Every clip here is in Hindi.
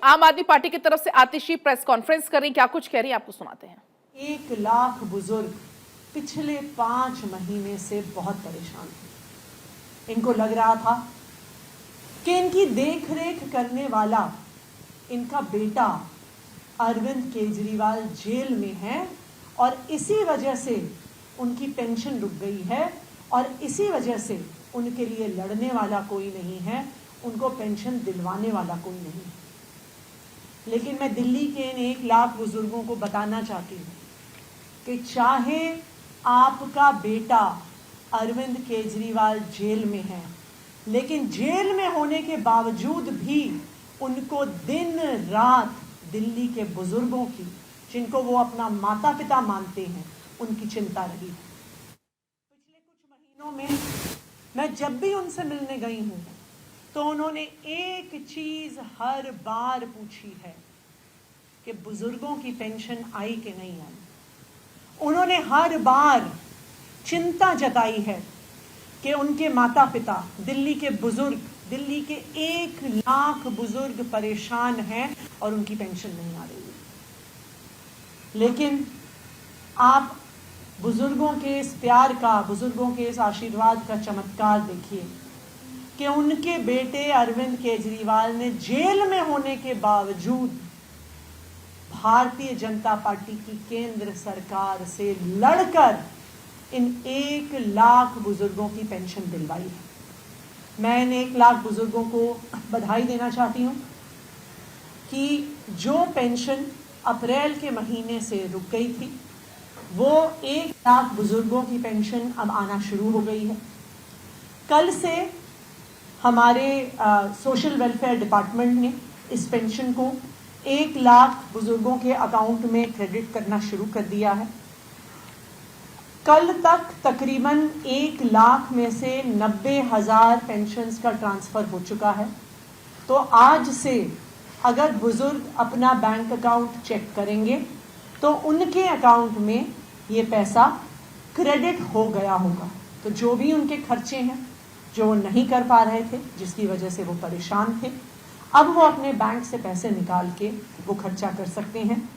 आम आदमी पार्टी की तरफ से आतिशी प्रेस कॉन्फ्रेंस कर रही, क्या कुछ कह रही है आपको सुनाते हैं। 1 लाख बुजुर्ग पिछले 5 महीने से बहुत परेशान थे। इनको लग रहा था कि इनकी देखरेख करने वाला इनका बेटा अरविंद केजरीवाल जेल में है और इसी वजह से उनकी पेंशन रुक गई है और इसी वजह से उनके लिए लड़ने वाला कोई नहीं है, उनको पेंशन दिलवाने वाला कोई नहीं है। लेकिन मैं दिल्ली के इन 1 लाख बुजुर्गों को बताना चाहती हूँ कि चाहे आपका बेटा अरविंद केजरीवाल जेल में है, लेकिन जेल में होने के बावजूद भी उनको दिन रात दिल्ली के बुजुर्गों की, जिनको वो अपना माता पिता मानते हैं, उनकी चिंता रही है। पिछले कुछ महीनों में मैं जब भी उनसे मिलने गई हूँ तो उन्होंने एक चीज हर बार पूछी है कि बुजुर्गों की पेंशन आई कि नहीं आई। उन्होंने हर बार चिंता जताई है कि उनके माता पिता, दिल्ली के बुजुर्ग, दिल्ली के 1 लाख बुजुर्ग परेशान हैं और उनकी पेंशन नहीं आ रही है। लेकिन आप बुजुर्गों के इस प्यार का, बुजुर्गों के इस आशीर्वाद का चमत्कार देखिए कि उनके बेटे अरविंद केजरीवाल ने जेल में होने के बावजूद भारतीय जनता पार्टी की केंद्र सरकार से लड़कर इन 1 लाख बुजुर्गों की पेंशन दिलवाई है। मैं इन 1 लाख बुजुर्गों को बधाई देना चाहती हूं कि जो पेंशन अप्रैल के महीने से रुक गई थी, वो 1 लाख बुजुर्गों की पेंशन अब आना शुरू हो गई है। कल से हमारे सोशल वेलफेयर डिपार्टमेंट ने इस पेंशन को 1 लाख बुजुर्गों के अकाउंट में क्रेडिट करना शुरू कर दिया है। कल तक तकरीबन 1 लाख में से 90,000 पेंशन्स का ट्रांसफर हो चुका है। तो आज से अगर बुजुर्ग अपना बैंक अकाउंट चेक करेंगे तो उनके अकाउंट में ये पैसा क्रेडिट हो गया होगा। तो जो भी उनके खर्चे हैं, जो वो नहीं कर पा रहे थे, जिसकी वजह से वो परेशान थे, अब वो अपने बैंक से पैसे निकाल के वो खर्चा कर सकते हैं।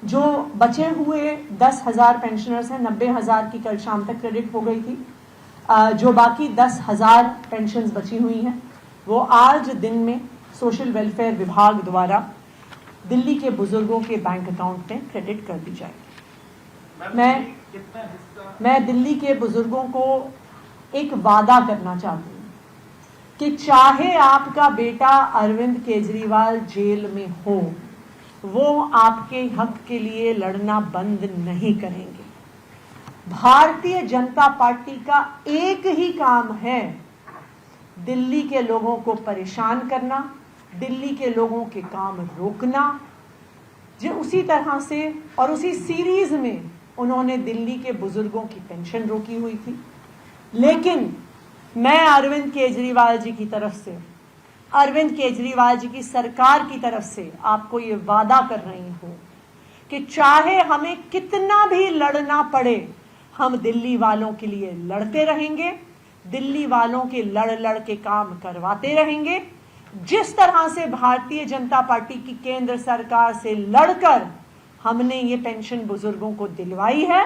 जो बचे हुए 10,000 पेंशनर्स हैं, 90,000 की कल शाम तक क्रेडिट हो गई थी। जो बाकी 10,000 पेंशन्स बची हुई हैं, वो आज दिन में सोशल वेलफेयर विभाग द्वारा दिल्ली के बुजुर्गों के बैंक अकाउंट में क्रेडिट कर दी जाएगी। मैं दिल्ली के बुजुर्गों को एक वादा करना चाहती हूँ कि चाहे आपका बेटा अरविंद केजरीवाल जेल में हो, वो आपके हक के लिए लड़ना बंद नहीं करेंगे। भारतीय जनता पार्टी का एक ही काम है, दिल्ली के लोगों को परेशान करना, दिल्ली के लोगों के काम रोकना। जो उसी तरह से और उसी सीरीज में उन्होंने दिल्ली के बुजुर्गों की पेंशन रोकी हुई थी। लेकिन मैं अरविंद केजरीवाल जी की तरफ से, अरविंद केजरीवाल जी की सरकार की तरफ से आपको ये वादा कर रही हूं कि चाहे हमें कितना भी लड़ना पड़े, हम दिल्ली वालों के लिए लड़ते रहेंगे, दिल्ली वालों के लड़ के काम करवाते रहेंगे। जिस तरह से भारतीय जनता पार्टी की केंद्र सरकार से लड़कर हमने ये पेंशन बुजुर्गों को दिलवाई है,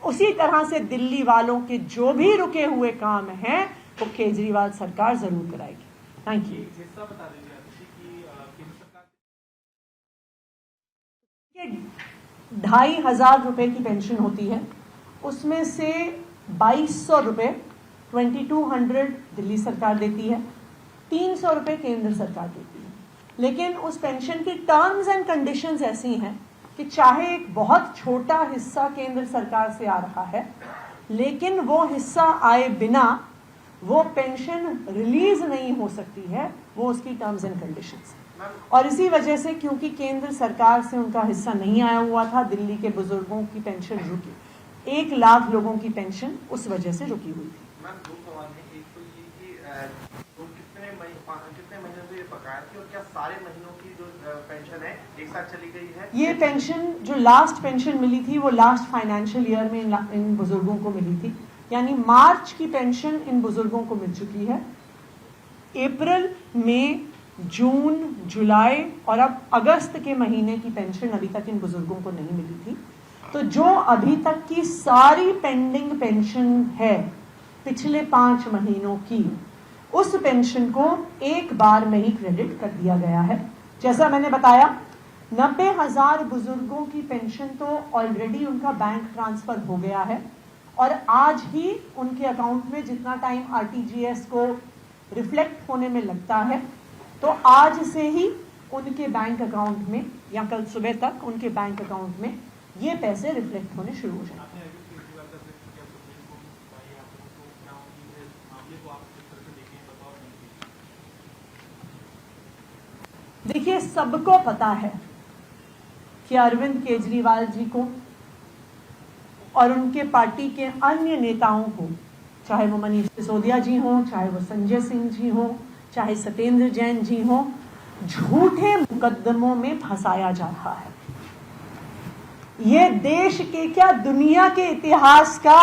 उसी तरह से दिल्ली वालों के जो भी रुके हुए काम हैं वो केजरीवाल सरकार जरूर कराएगी। Thank you. 2,500 रुपए की पेंशन होती है, उसमें से 2,200 रुपए 2200 दिल्ली सरकार देती है, 300 रुपए केंद्र सरकार देती है। लेकिन उस पेंशन की टर्म्स एंड कंडीशंस ऐसी हैं कि चाहे एक बहुत छोटा हिस्सा केंद्र सरकार से आ रहा है, लेकिन वो हिस्सा आए बिना वो पेंशन रिलीज नहीं हो सकती है, वो उसकी टर्म्स एंड कंडीशंस। और इसी वजह से, क्योंकि केंद्र सरकार से उनका हिस्सा नहीं आया हुआ था, दिल्ली के बुजुर्गों की पेंशन रुकी, 1 लाख लोगों की पेंशन उस वजह से रुकी हुई थी। कितने महीने से ये बकाया थी और क्या सारे महीनों की जो पेंशन है एक साथ चली गई है? ये पेंशन, जो लास्ट पेंशन मिली थी, वो लास्ट फाइनेंशियल ईयर में इन बुजुर्गों को मिली थी। यानी मार्च की पेंशन इन बुजुर्गों को मिल चुकी है। अप्रैल, मई, जून, जुलाई और अब अगस्त के महीने की पेंशन अभी तक इन बुजुर्गों को नहीं मिली थी। तो जो अभी तक की सारी पेंडिंग पेंशन है पिछले 5 महीनों की, उस पेंशन को एक बार में ही क्रेडिट कर दिया गया है। जैसा मैंने बताया, 90,000 बुजुर्गों की पेंशन तो ऑलरेडी उनका बैंक ट्रांसफर हो गया है और आज ही उनके अकाउंट में जितना टाइम आरटीजीएस को रिफ्लेक्ट होने में लगता है, तो आज से ही उनके बैंक अकाउंट में या कल सुबह तक उनके बैंक अकाउंट में ये पैसे रिफ्लेक्ट होने शुरू हो जाएंगे। देखिए, सबको पता है कि अरविंद केजरीवाल जी को और उनके पार्टी के अन्य नेताओं को, चाहे वो मनीष सिसोदिया जी हों, चाहे वो संजय सिंह जी हों, चाहे सत्येंद्र जैन जी हों, झूठे मुकदमों में फंसाया जा रहा है। ये देश के क्या, दुनिया के इतिहास का